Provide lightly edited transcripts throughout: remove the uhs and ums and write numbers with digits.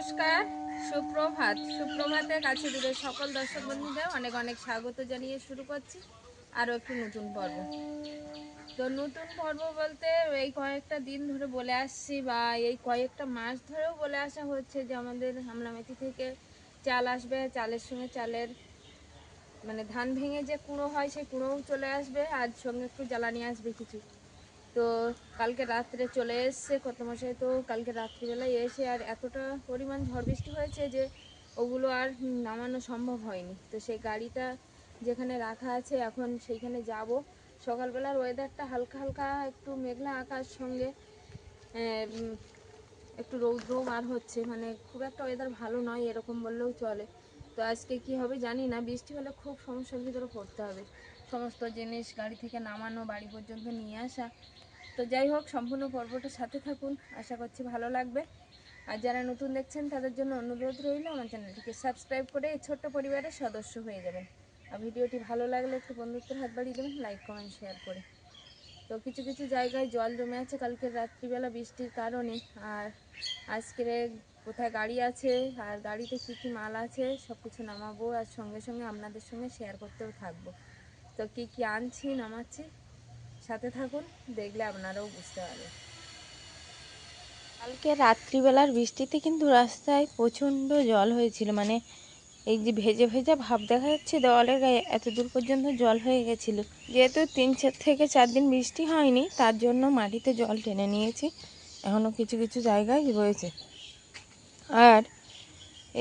নমস্কার, সুপ্রভাতে কাছে দূরের সকল দর্শক বন্ধুদের অনেক অনেক স্বাগত জানিয়ে শুরু করছি আরও একটি নতুন পর্ব। তো নতুন পর্ব বলতে এই কয়েকটা দিন ধরে বলে আসছি বা এই কয়েকটা মাস ধরেও বলে আসা হচ্ছে যে আমাদের হামলামেতি থেকে চাল আসবে, চালের সঙ্গে চালের মানে ধান ভেঙে যে কুঁড়ো হয় সেই কুঁড়োও চলে আসবে, আর সঙ্গে একটু জ্বালানি আসবে কিছু। তো কালকে রাত্রে চলে এসছে কর্তামশাই, তো কালকে রাত্রিবেলায় এসে আর এতটা পরিমাণ ঝড় বৃষ্টি হয়েছে যে ওগুলো আর নামানো সম্ভব হয়নি। তো সেই গাড়িটা যেখানে রাখা আছে এখন সেইখানে যাব। সকালবেলার ওয়েদারটা হালকা হালকা একটু মেঘলা আকাশ, সঙ্গে একটু রৌদ্রও বার হচ্ছে, মানে খুব একটা ওয়েদার ভালো নয় এরকম বললেও চলে। তো আজকে কি হবে জানি না, বৃষ্টি হলে খুব সমস্যার ভিতরে পড়তে হবে, সমস্ত জিনিস গাড়ি থেকে নামানো, বাড়ি পর্যন্ত নিয়ে আসা। তো যাই হোক, সম্পূর্ণ পর্বটার সাথে থাকুন, আশা করছি ভালো লাগবে। আর যারা নতুন দেখছেন তাদের জন্য অনুরোধ রইল আমার চ্যানেলটিকে সাবস্ক্রাইব করে এই ছোট্ট পরিবারের সদস্য হয়ে যাবেন। আর ভিডিওটি ভালো লাগলে একটু বন্ধুত্বের হাত বাড়িয়ে দেবেন, লাইক কমেন্ট শেয়ার করে। তো কিছু কিছু জায়গায় জল জমে আছে কালকের রাত্রিবেলা বৃষ্টির কারণে। আর আজকের কোথায় গাড়ি আছে আর গাড়িতে কী কী মাল আছে সব কিছু নামাবো, আর সঙ্গে সঙ্গে আপনাদের সঙ্গে শেয়ার করতেও থাকবো। তো কী কী আনছি নামাচ্ছি সাথে থাকুন, দেখলে আপনারাও বুঝতে পারবেন। কালকে রাত্রিবেলার বৃষ্টিতে কিন্তু রাস্তায় প্রচণ্ড জল হয়েছিল, মানে এই যে ভেজে ভেজে ভাব দেখা যাচ্ছে দেওয়ালের গায়ে, এত দূর পর্যন্ত জল হয়ে গেছিলো। যেহেতু 3 থেকে 4 দিন বৃষ্টি হয়নি, তার জন্য মাটিতে জল টেনে নিয়েছে, এখনও কিছু কিছু জায়গায় রয়েছে। আর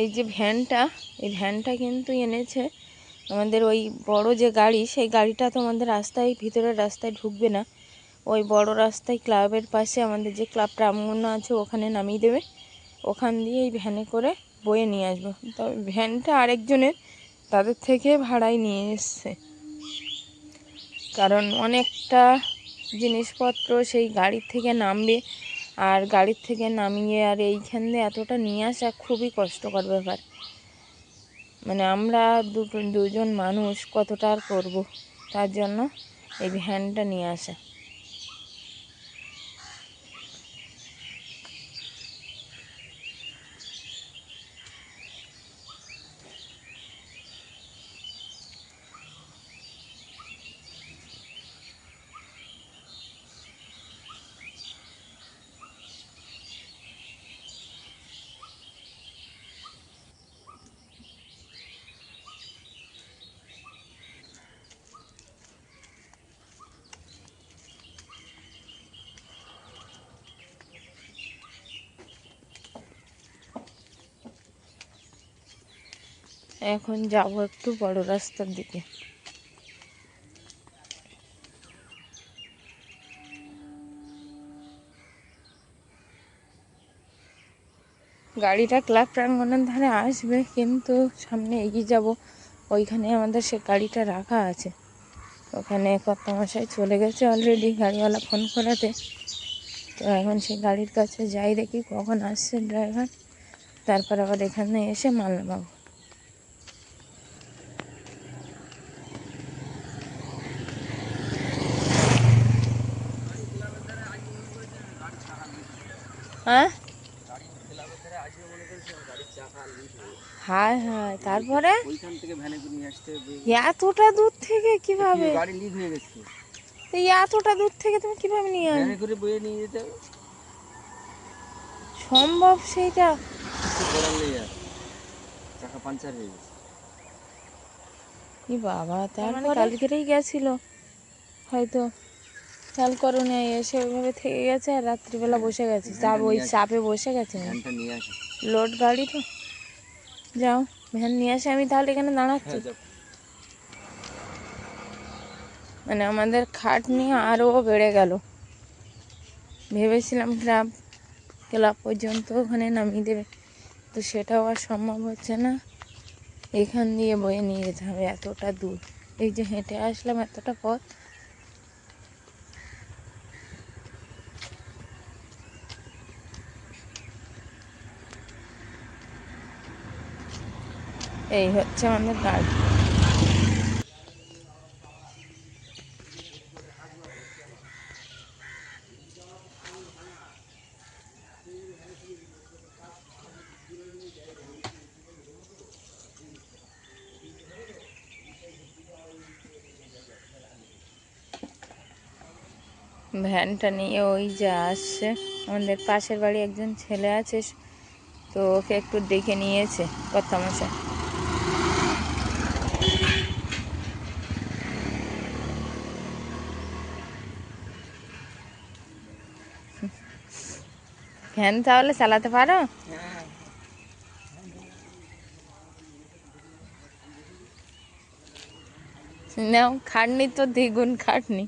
এই যে ভ্যানটা, এই ভ্যানটা কিন্তু এনেছে আমাদের ওই বড় যে গাড়ি, সেই গাড়িটা তো আমাদের রাস্তায়, ভিতরের রাস্তায় ঢুকবে না, ওই বড় রাস্তায় ক্লাবের পাশে আমাদের যে ক্লাব প্রাঙ্গণ আছে ওখানে নামিয়ে দেবে, ওখান দিয়ে এই ভ্যানে করে বয়ে নিয়ে আসবো। তবে ভ্যানটা আরেকজনের, তাদের থেকে ভাড়ায় নিয়ে এসছে, কারণ অনেকটা জিনিসপত্র সেই গাড়ির থেকে নামবে, আর গাড়ির থেকে নামিয়ে আর এইখান দিয়ে এতটা নিয়ে আসা খুবই কষ্টকর ব্যাপার। মানে আমরা দুজন মানুষ কতটা আর করবো, তার জন্য এই ভ্যানটা নিয়ে আসা। এখন যাব একটু বড় রাস্তার দিকে। গাড়িটা ক্লাব প্রাঙ্গণের ধারে আসবে, কিন্তু সামনে এগিয়ে যাব, ওইখানে আমাদের সে গাড়িটা রাখা আছে। ওখানে কর্তামশাই চলে গেছে অলরেডি গাড়িওয়ালা ফোন করাতে। তো এখন সেই গাড়ির কাছে যাই, দেখি কখন আসছে ড্রাইভার, তারপর আবার এখানে এসে মাল নামাবো। হ্যাঁ, হায় হায়, তারপরে ওইখান থেকে ভ্যানে করে নিয়ে আসতে হবে। এতটা দূর থেকে কিভাবে? গাড়ি লিক হয়ে গেছে, এই এতটা দূর থেকে তুমি কিভাবে নিয়ে ভ্যানে আনবে? করে বয়ে নিয়ে যেতে হবে। সম্ভব সেইটা? কিছু করার নেই, আর চাকা পাঞ্চার হয়ে গেছে। কি বাবা, তার মানে কালকেরেই গেছিল হয়তো, খেয়াল করো না, এসে ওইভাবে থেকে গেছে আর রাত্রিবেলা বসে গেছে, চাপ ওই চাপে বসে গেছে। ভ্যানটা নিয়ে আসে, লোড গাড়ি তো। যাও ভ্যান নিয়ে আসে, আমি তাহলে এখানে দাঁড়াচ্ছি। মানে আমাদের খাটনি আরও বেড়ে গেল। ভেবেছিলাম ক্লাব পর্যন্ত ওখানে নামিয়ে দেবে, তো সেটাও আর সম্ভব হচ্ছে না, এখান দিয়ে বয়ে নিয়ে যেতে হবে এতটা দূর। এই যে হেঁটে আসলাম এতটা পথ। এই হচ্ছে আমাদের গাড়ি। ভ্যানটা নিয়ে ওই যে আসছে। আমাদের পাশের বাড়ি একজন ছেলে আছে, তো ওকে একটু ডেকে নিয়েছে কর্তামশাই। ভ্যান তাহলে চালাতে পারো? নাও, খাটনি তো দ্বিগুণ খাটনি।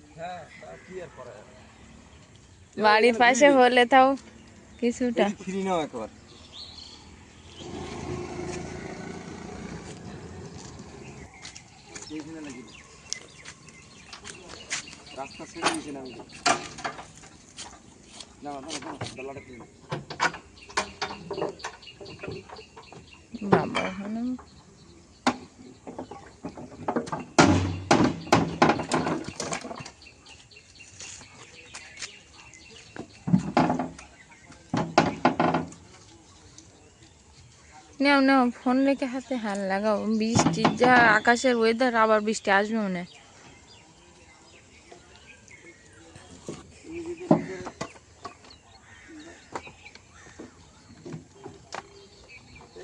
বাড়ির পাশে হলে তাও কিছুটা। ফ্রি নাও একবার। রাস্তা ছেড়ে দিয়েছি না আমি। না না না, দলাটা কিনে বাবা ওখানে নাও নাও, ফোন রেখে হাতে হাল লাগাও। বৃষ্টি যা আকাশের ওয়েদার, আবার বৃষ্টি আসবে মনে হয়।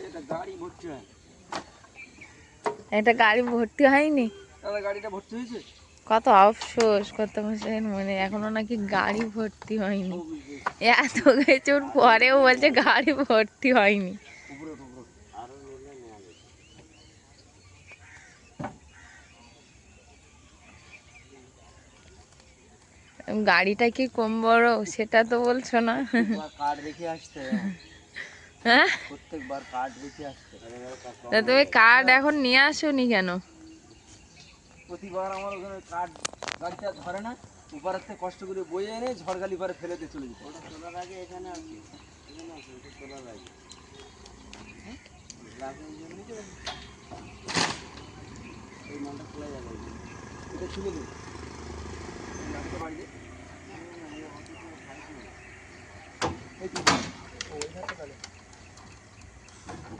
এটা গাড়ি ভর্তি হয়। একটা গাড়ি ভর্তি হয়নি? দাদা গাড়িটা ভর্তি হয়েছে। কত আফসোস, কত মাসের মনে এখনো নাকি গাড়ি ভর্তি হয়নি। এত কিছুর পরেও বলছে গাড়ি ভর্তি হয়নি। উপরে উপরে আরো লোলে নেওয়া যাবে। গাড়িটা কি কম বড় সেটা তো বলছো না। কার্ড রেখে আসতে হ্যাঁ, প্রত্যেকবার কার্ড রেখে আসতে। তা তুমি কার্ড এখন নিয়ে আসোনি কেন? প্রতিবার আমার ওখানে কার্ড গাড়িটা ধরে না, উপরের থেকে কষ্ট করে বয়ে এনে ঝড়গালি পারে ফেলে দিয়ে চলে যেত। ওটা তোলার আগে এখানে আছে, এখানে আছে, ওটা তোলার আগে এই মালটা খোলা যাবে। এটা তুলে দেবে বাড়িতে। এই তো ওই ধারটা তাহলে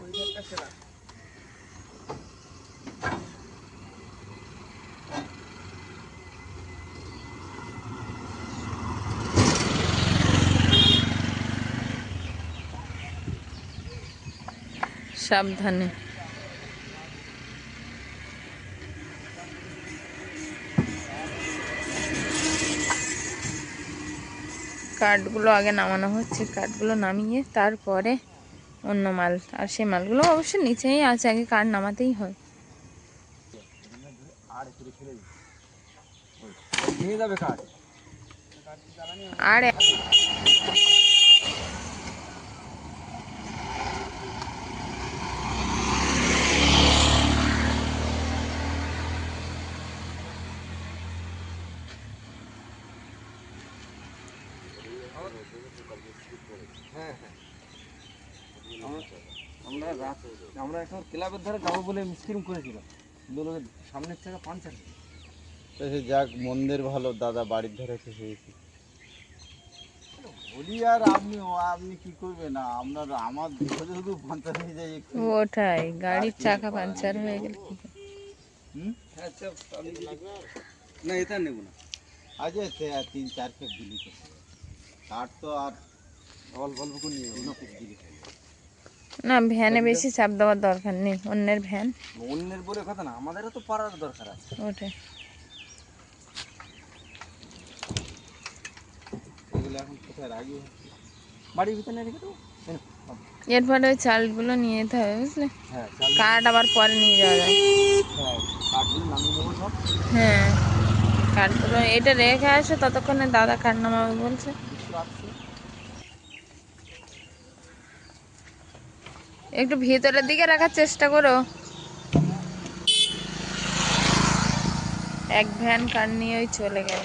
ওই ধারটা সেরা। সাবধানে। কাঠগুলো আগে নামানো হচ্ছে, কাঠগুলো নামিয়ে তারপরে অন্য মাল। আর সেই মালগুলো অবশ্য নিচেই আছে, আগে কাঠ নামাতেই হয়। আর একটু ফেলে দিই, ভেঙে যাবে কাঠ। আর হ্যাঁ হ্যাঁ, আমরা এখন ক্লাবের ধারে যাবো বলে মিস্ত্রি করেছিলাম, লোকের সামনের থেকে পাঞ্চার। যাক, মন্দির ভালো দাদা, বাড়ির ধারে এসে হয়েছে বলি। আর আপনি কি করবেন? আপনার আমার শুধু শুধু পাঞ্চার হয়ে যায় একটু। ওটাই, গাড়ির চাকা পাঞ্চার হয়ে গেল। আচ্ছা না, এটা নেব না। আজ 3-4 খেপ দিলি তো, কাঠ তো আর অল্প অল্প করে নিয়ে যাবো। না, ভ্যানে বেশি চাপ দেওয়ার দরকার নেই, অন্যের ভ্যান। অন্যের বলে কথা না, আমাদেরও তো পারার দরকার আছে। ওটাই। এগুলো এখন কোথায় রাখি? বাড়ির ভিতরে রেখে দেবো। এরপরে ওই চালগুলো নিয়ে যেতে হবে, বুঝলে? হ্যাঁ কাঠ আবার পরে নিয়ে যাওয়া যায়। হ্যাঁ, কাঠগুলো নামিয়ে নেবো সব। হ্যাঁ, কাঠগুলো এটা রেখে আসো, ততক্ষণে দাদা কাঠ নামাবে বলছে। কিছু আসছে। একটু ভিতরের দিকে রাখার চেষ্টা করো। এক ভ্যান কাঠ নিয়ে ওই চলে গেল।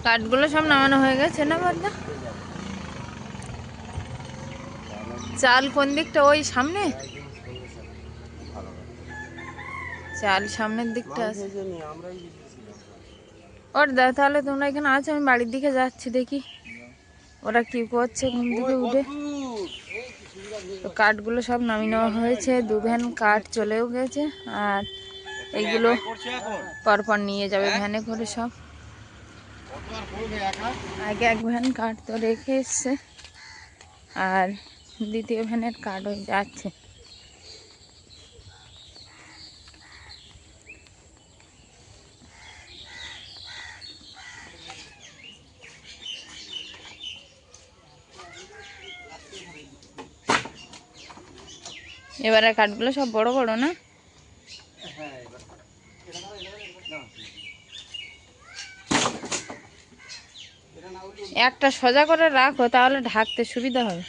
কাঠগুলো সব নামানো হয়ে গেছে না বলতে? চাল কোন দিকটা? ওই সামনে চাল সামনের দিকটা আছে। আমরাই ওর দা, তাহলে তোমরা এখানে আছো, আমি বাড়ির দিকে যাচ্ছি, দেখি ওরা কি করছে ঘুম থেকে উঠে। তো কাঠগুলো সব নামিয়ে নেওয়া হয়েছে, 2 ভ্যান কাঠ চলেও গেছে, আর এইগুলো পরপর নিয়ে যাবে ভ্যানে করে সব। আগে 1 ভ্যান কাঠ তো রেখে এসছে, আর দ্বিতীয় ভ্যানের কাঠ ওই যাচ্ছে। এবারে কাঠগুলো সব বড় বড় না? একটা সোজা করে রাখো, তাহলে ঢাকতে সুবিধা হবে।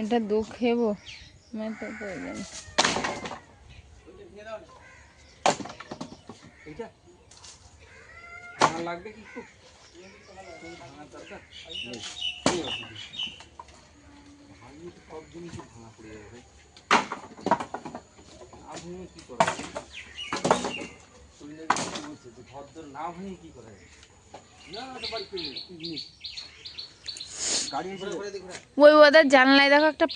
এটা দুঃখ হেবো मैं तो প্রয়োজন। লাগবে কি খুব সব জিনিসই ভাঙা পড়ে যাবে। আপনি কি করেন বলছে যে ঘর দর না ভাঙে কি করা যায়? না গাড়ি ওই ওদের জানলায় দেখো একটা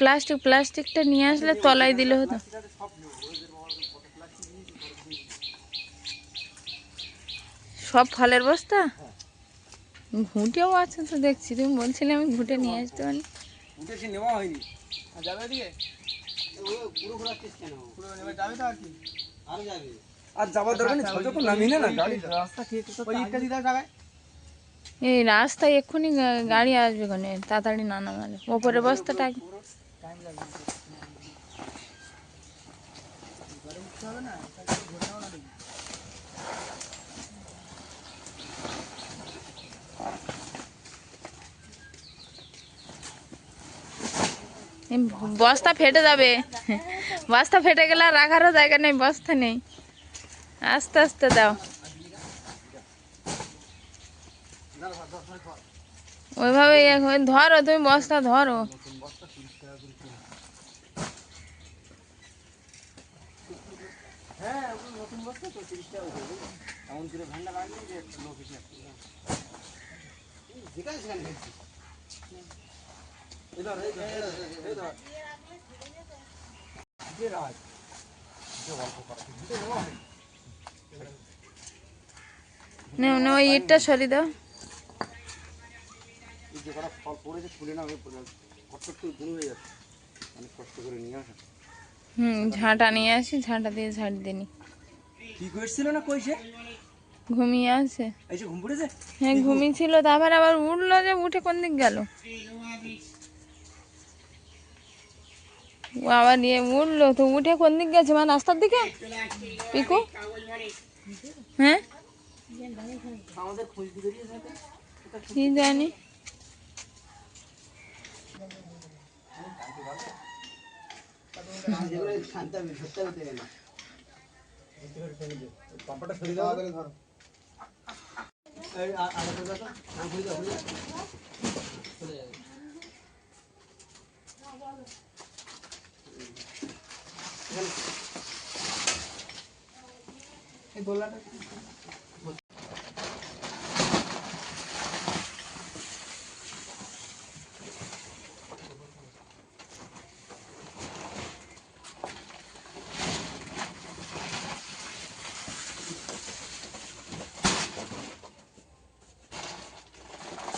প্লাস্টিকটা নিয়ে আসলে তলায় দিলে হতো। সব ফলের বস্তা ঘুঁটেও আছে তো দেখছি, তুমি বলছিলে আমি ঘুঁটে নিয়ে আসতে পারি। উঠেছি নেওয়া হয়নি যাবে এদিকে পুরো ঘোরাচ্ছিস কেন? পুরো নেবে যাবে তো আর কি আর যাবে আর যাবার দরকার নেই, যখন নামি না গাড়ি রাস্তা ঠিক তো ওই ইটটা দিতে যাবে। এই রাস্তায় এক্ষুনি গাড়ি আসবে, কোনে তাড়াতাড়ি না নামালে ওপরে বস্তাটা টাইম লাগবে ঘরে উঠতে হবে না, ঘোরাও না দেখি। বস্তা ফেটে যাবে, বস্তা ফেটে গেলে আর রাখারও জায়গা নেই, বস্তা নেই। আস্তে আস্তে দাও, ওইভাবে ধরো, তুমি বস্তা ধরো। হ্যাঁ নতুন বস্তা তো 30 টাকা করে এমন করে ভান্ডা লাগবে যে লোক এসে যেখানে সেখানে গেছি এদার যে রাজ যে অল্প করা দিতে নেওয়া হয় না ওই ইটটা সরিয়ে দাও। এই যে কটা ফল পড়েছে তুলে না হয়ে পড়ে কষ্ট একটু গুণ হয়ে যাচ্ছে, অনেক কষ্ট করে নিয়ে আসা। ঝাঁটা নিয়ে আসি, ঝাঁটা দিয়ে ঝাড় দিনি। কি করেছিল না কইছে ঘুমিয়ে আছে। এই যে ঘুম পড়েছে? হ্যাঁ ঘুমিয়েছিল, তারপর আবার উঠলো, যে উঠে কোন দিক গেল, ও আবার নিয়ে উঠলো তো, উঠে কোন দিক গেছে, মানে রাস্তার দিকে পিকু। হ্যাঁ আমাদের খোঁজ দিতে কি জানি। পাম্পটা সরিয়ে দাও ধরো এই আর করে দাও নাম ভুলে যাও চলে যাবে। এই গোলাটা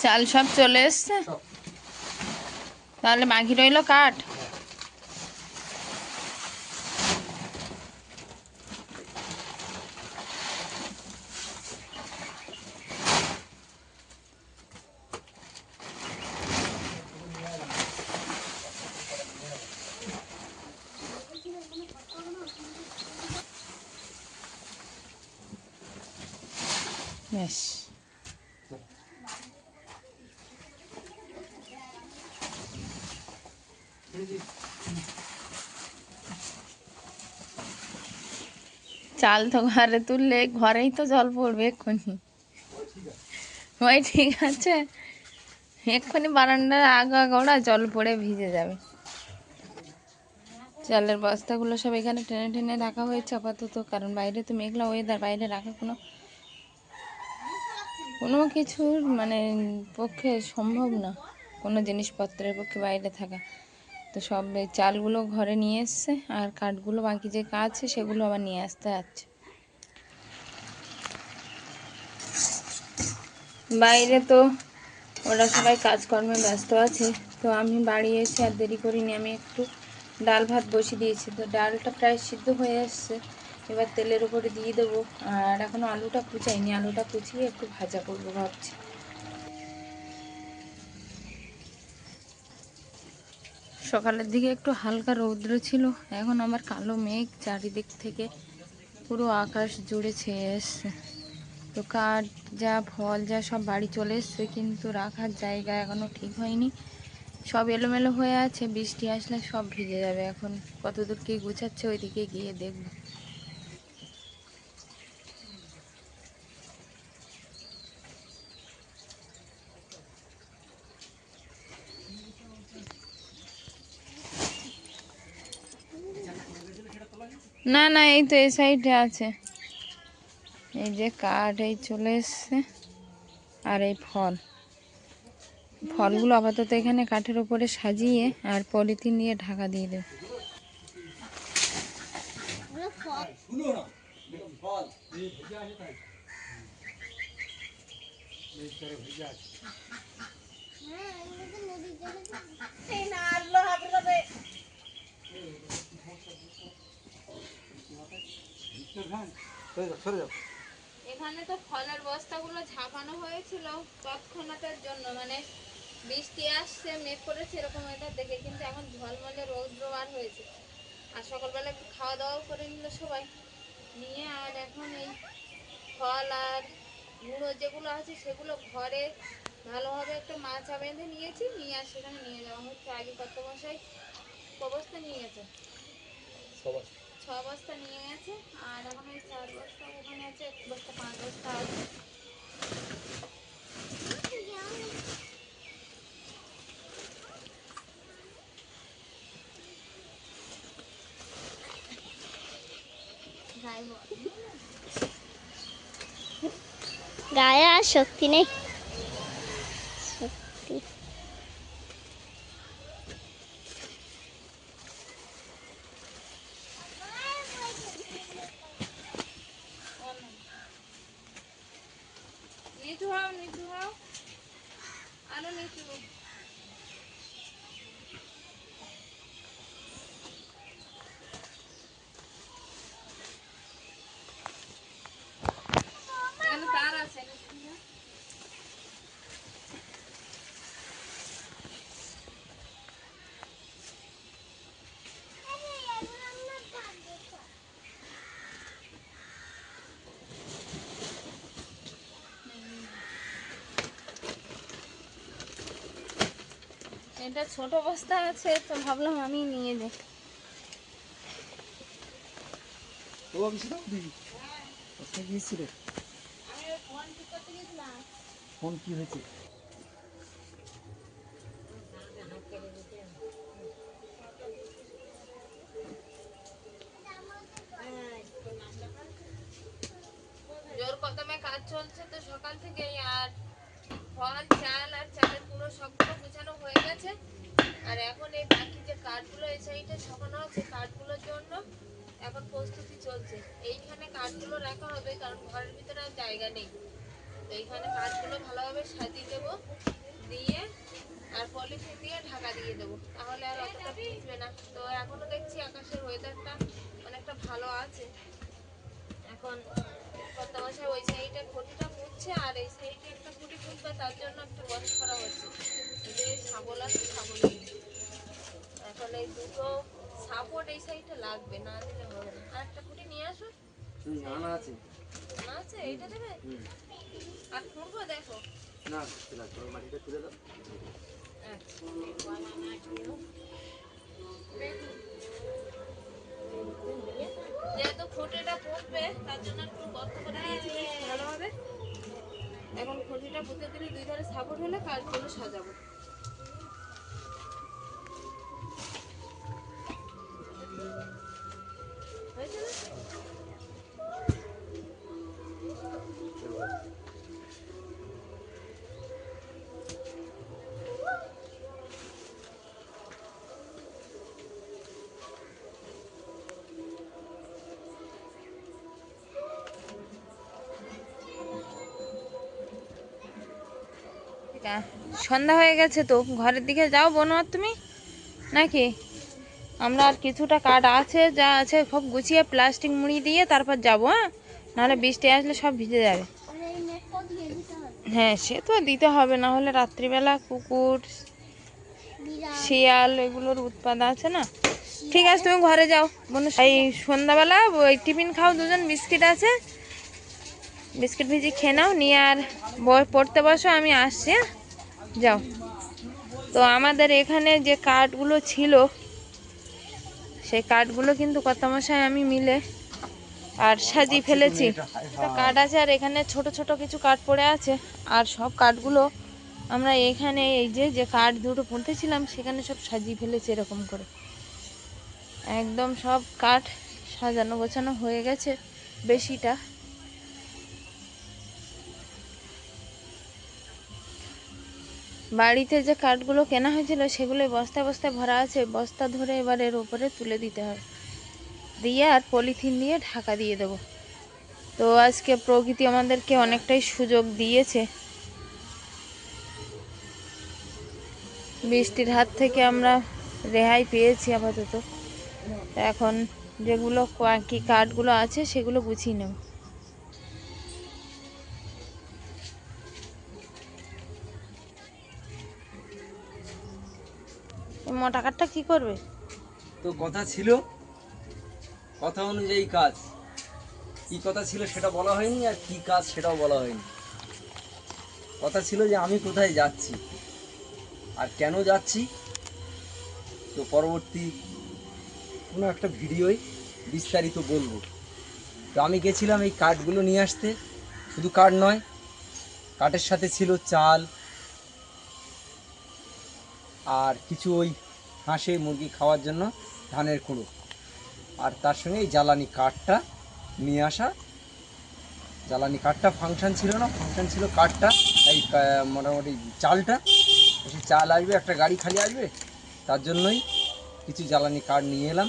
চাল সব চলে এসছে, তাহলে বাকি রইলো কাঠ। বেশ চাল তো ঘরে তুললে ঘরেই তো জল পড়বে এক্ষুনি। ওই ঠিক আছে, এক্ষুনি বারান্দার আগা গোড়া জল পড়ে ভিজে যাবে। চালের বস্তাগুলো সব এখানে টেনে টেনে রাখা হয়েছে আপাতত, কারণ বাইরে তো মেঘলা ওয়েদার, বাইরে রাখা কোনো কিছুর মানে পক্ষে সম্ভব না, কোনো জিনিসপত্রের পক্ষে বাইরে থাকা। তো সব এই চালগুলো ঘরে নিয়ে এসছে, আর কাঠগুলো বাকি যে কাজ আছে সেগুলো আবার নিয়ে আসতে যাচ্ছে। বাইরে তো ওরা সবাই কাজকর্মে ব্যস্ত আছে, তো আমি বাড়ি এসে আর দেরি করিনি, আমি একটু ডাল ভাত বসিয়ে দিয়েছি। তো ডালটা প্রায় সিদ্ধ হয়ে এসছে, এবার তেলের উপরে দিয়ে দেবো। আর এখনও আলুটা কুচাইনি, আলুটা কুচিয়ে একটু ভাজা করবো ভাবছি। সকালের দিকে একটু হালকা রৌদ্র ছিল, এখন আবার কালো মেঘ চারিদিক থেকে পুরো আকাশ জুড়ে ছেয়ে এসছে। তো কাঠ যা ফল যা সব বাড়ি চলে এসছে, কিন্তু রাখার জায়গা এখনও ঠিক হয়নি, সব এলোমেলো হয়ে আছে। বৃষ্টি আসলে সব ভিজে যাবে। এখন কতদূর কি গুছাচ্ছে ওইদিকে গিয়ে দেখব। না না, এই তো এই সাইডে আছে, এই যে কাঠ এই চলে এসছে, আর এই ফলগুলো আপাতত এখানে কাঠের উপরে সাজিয়ে আর পলিথিন দিয়ে ঢাকা দিয়ে দেব। এখানে তো ফলের বস্তাগুলো ঝাঁপানো হয়েছিল তৎক্ষণাতের জন্য, মানে বৃষ্টি আসছে মেঘ করেছে এরকম ওয়েদার দেখে, কিন্তু এখন ঝলমলে রৌদ্র বার হয়েছে। আর সকালবেলা একটু খাওয়া দাওয়াও করে নিল সবাই নিয়ে, আর এখন এই ফল আর গুঁড়ো যেগুলো আছে সেগুলো ঘরে ভালোভাবে একটা মাচা বেঁধে নিয়েছি, নিয়ে আর সেখানে নিয়ে যাওয়া হচ্ছে। আগে কত মশাই ক বস্তা নিয়ে গেছে, 6 বস্তা নিয়ে গেছে, আর এখন ওই 4 বস্তা ওখানে আছে, 1 বস্তা 5 বস্তা আছে। গায়ে আর শক্তি নেই, শক্তি নিচু হও, আরো নিচু। এখানে তার আছে। এটা ছোট বস্তা আছে, তো ভাবলাম আমি নিয়ে যাই। ও অফিসে দাও দিবি কোথায় গিয়েছিল? ফোন কি হয়েছে? জোর কদমে কাজ চলছে তো সকাল থেকেই, আর ফল চাল আর চালের পুরো সবগুলো গুছানো হয়ে গেছে। আর এখন এই বাকি যে কাঠগুলো এই সাইডে সরানো আছে, কাঠগুলোর জন্য এখন প্রস্তুতি চলছে। এইখানে কাঠগুলো রাখা হবে, কারণ ঘরের ভিতরে আর জায়গা নেই। তো এইখানে কাঠগুলো ভালোভাবে সাজিয়ে দেবো, দিয়ে আর পলিথিন দিয়ে ঢাকা দিয়ে দেবো, তাহলে আর অতটা ভিজবে না। তো এখনো দেখছি আকাশের ওয়েদারটা অনেকটা ভালো আছে। এখন কত মশাই ওই সাইডে খুঁটিটা পুঁতছে, আর এই সাইডে একটা খুঁটি পুঁতবে, তার জন্য একটা বন্ধ করা হচ্ছে। যে শাবল আছে শাবল দিয়ে এখন এই দুটো সাপোর্ট এই সাইডে লাগবে, না দিলে হবে না। আর একটা খুঁটি নিয়ে আসো, জানা আছে না আছে এইটা দেবে। আর খুঁড়বো দেখো না, মাটিটা তুলে দাও। যেহেতু খুঁটিটা পুঁতবে তার জন্য একটু গর্ত করে দিয়েছি ভালোভাবে। এখন খুঁটিটা পুঁতে দিলে দুই ধারে সাপোর্ট হলে কাঠগুলো সাজাবো। হয়েছে না? সন্ধ্যা হয়ে গেছে তো, ঘরের দিকে যাও বোন আর তুমি নাকি? আমরা আর কিছুটা কাঠ আছে, যা আছে সব গুছিয়ে প্লাস্টিক মুড়ি দিয়ে তারপর যাবো। হ্যাঁ, নাহলে বৃষ্টি আসলে সব ভিজে যাবে। হ্যাঁ, সে তো দিতে হবে, না হলে রাত্রিবেলা কুকুর শিয়াল এগুলোর উৎপাত আছে না। ঠিক আছে, তুমি ঘরে যাও বোন। এই সন্ধ্যাবেলা ওই টিফিন খাও দুজন, বিস্কিট আছে, বিস্কিট ভিজি খেয়ে নাও, নিয়ে আর পড়তে বসো, আমি আসছি। হ্যাঁ, যাও। তো আমাদের এখানে যে কাঠগুলো ছিল, সেই কাঠগুলো কিন্তু কর্তামশাই আমি মিলে আর সাজিয়ে ফেলেছি। একটা কাঠ আছে আর এখানে ছোট ছোট কিছু কাঠ পড়ে আছে, আর সব কাঠগুলো আমরা এখানে এই যে কাঠ দুটো পুঁতেছিলাম সেখানে সব সাজিয়ে ফেলেছি এরকম করে। একদম সব কাঠ সাজানো গোছানো হয়ে গেছে বেশিটা। বাড়িতে যে কাঠগুলো কেনা হয়েছিল সেগুলো বস্তায় বস্তায় ভরা আছে, বস্তা ধরে এবার এর উপরে তুলে দিতে হবে, দিয়ে আর পলিথিন দিয়ে ঢাকা দিয়ে দেবো। তো আজকে প্রকৃতি আমাদেরকে অনেকটাই সুযোগ দিয়েছে, বৃষ্টির হাত থেকে আমরা রেহাই পেয়েছি আপাতত। এখন যেগুলো কি কাঠগুলো আছে সেগুলো গুছিয়ে নেব। মোটা কাঠটা কি করবে? তো কথা ছিল, কথা অনুযায়ী কাজ। কি কথা ছিল সেটা বলা হয়নি, আর কি কাজ সেটাও বলা হয়নি। কথা ছিল যে আমি কোথায় যাচ্ছি আর কেন যাচ্ছি, তো পরবর্তী কোনো একটা ভিডিওয় বিস্তারিত বলবো। তো আমি গেছিলাম এই কাঠগুলো নিয়ে আসতে। শুধু কাঠ নয়, কাঠের সাথে ছিল চাল আর কিছু ওই হাঁসে মুরগি খাওয়ার জন্য ধানের কুঁড়ো, আর তার সঙ্গে এই জ্বালানি কাঠটা নিয়ে আসা। জ্বালানি কাঠটা ফাংশন ছিল না, ফাংশন ছিল কাঠটা। এই মোটামুটি চালটা, সেই চাল আসবে, একটা গাড়ি খালি আসবে, তার জন্যই কিছু জ্বালানি কাঠ নিয়ে এলাম,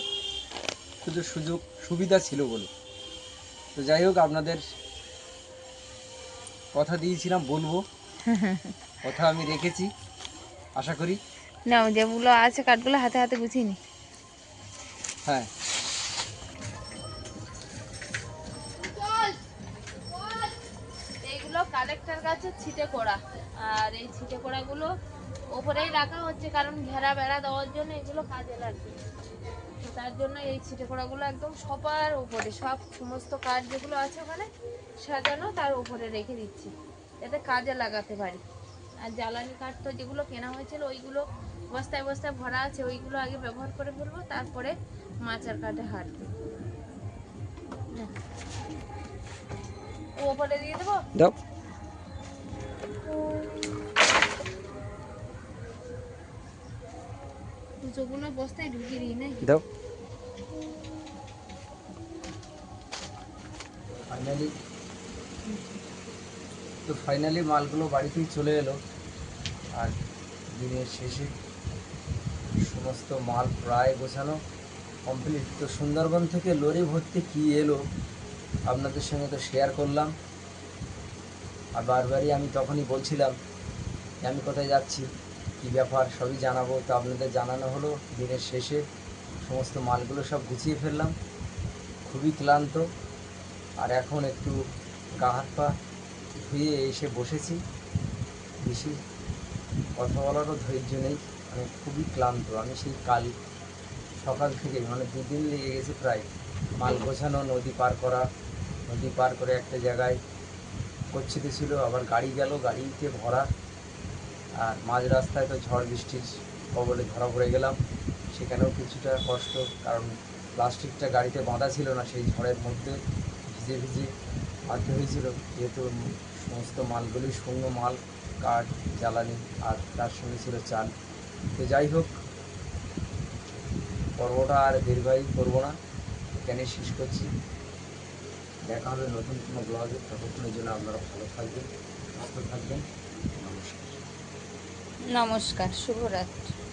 শুধু সুযোগ সুবিধা ছিল বলে। তো যাই হোক, আপনাদের কথা দিয়েছিলাম বলবো, কথা আমি রেখেছি আশা করি। নাও, যেগুলো আছে কাঠগুলো হাতে হাতে গুছিয়ে নি। হ্যাঁ, এইগুলো কালেক্টর গাছের ছিটে করা, আর এই ছিটে করাগুলো ওপরেই রাখা হচ্ছে, কারণ ঘেরা বেড়া দেওয়ার জন্য এগুলো কাজে লাগবে। তো তার জন্য এই ছিটে করাগুলো একদম সবার উপরে, সব সমস্ত কাঠ যেগুলো আছে ওখানে সাজানো, তার উপরে রেখে দিচ্ছি যাতে কাজে লাগাতে পারি। আর জ্বালানি কাঠ তো যেগুলো কেনা হয়েছিল ওইগুলো বস্তায় বস্তায় ভরা আছে, ওইগুলো আগে ব্যবহার করে ফেলবো, তারপরে মাচার কাঠে হাঁটবে। ওপরে দিয়ে দেবো। দাও। দুটোগুলো বস্তায় ঢুকিয়ে দিই নাকি? দাও। ফাইনালি মালগুলো বাড়িতেই চলে এলো, আর দিনের শেষে সমস্ত মাল প্রায় গোছানো কমপ্লিট। তো সুন্দরবন থেকে লরি ভর্তি কী এলো আপনাদের সঙ্গে তো শেয়ার করলাম, আর বারবারই আমি তখনই বলছিলাম যে আমি কোথায় যাচ্ছি, কী ব্যাপার, সবই জানাবো। তো আপনাদের জানানো হলো। দিনের শেষে সমস্ত মালগুলো সব গুছিয়ে ফেললাম, খুবই ক্লান্ত, আর এখন একটু গা হাত পা ধুয়ে এসে বসেছি। বেশি কথা বলারও ধৈর্য নেই, মানে খুবই ক্লান্ত। আমি সেই কাল সকাল থেকে, মানে 2 দিন লেগে গেছে প্রায়, মাল গোছানো, নদী পার করা, নদী পার করে একটা জায়গায় কচ্ছিতে ছিল, আবার গাড়ি গেল, গাড়িতে ভরা, আর মাঝ রাস্তায় তো ঝড় বৃষ্টির কবলে ধরা পড়ে গেলাম। সেখানেও কিছুটা কষ্ট, কারণ প্লাস্টিকটা গাড়িতে বাঁধা ছিল না, সেই ঝড়ের মধ্যে ভিজে ভিজে বাধ্য হয়েছিল, যেহেতু সমস্ত মালগুলি শূন্য মাল, কাঠ, জ্বালানি আর তার সঙ্গে ছিল চাল। তো যাই হোক, পর্বটা আর দীর্ঘায়ু করবো না, এখানেই শেষ করছি। দেখা হবে নতুন কোনো ব্লগে। ততক্ষণের জন্য আপনারা ভালো থাকবেন, সুস্থ থাকবেন। নমস্কার। নমস্কার, শুভরাত্রি।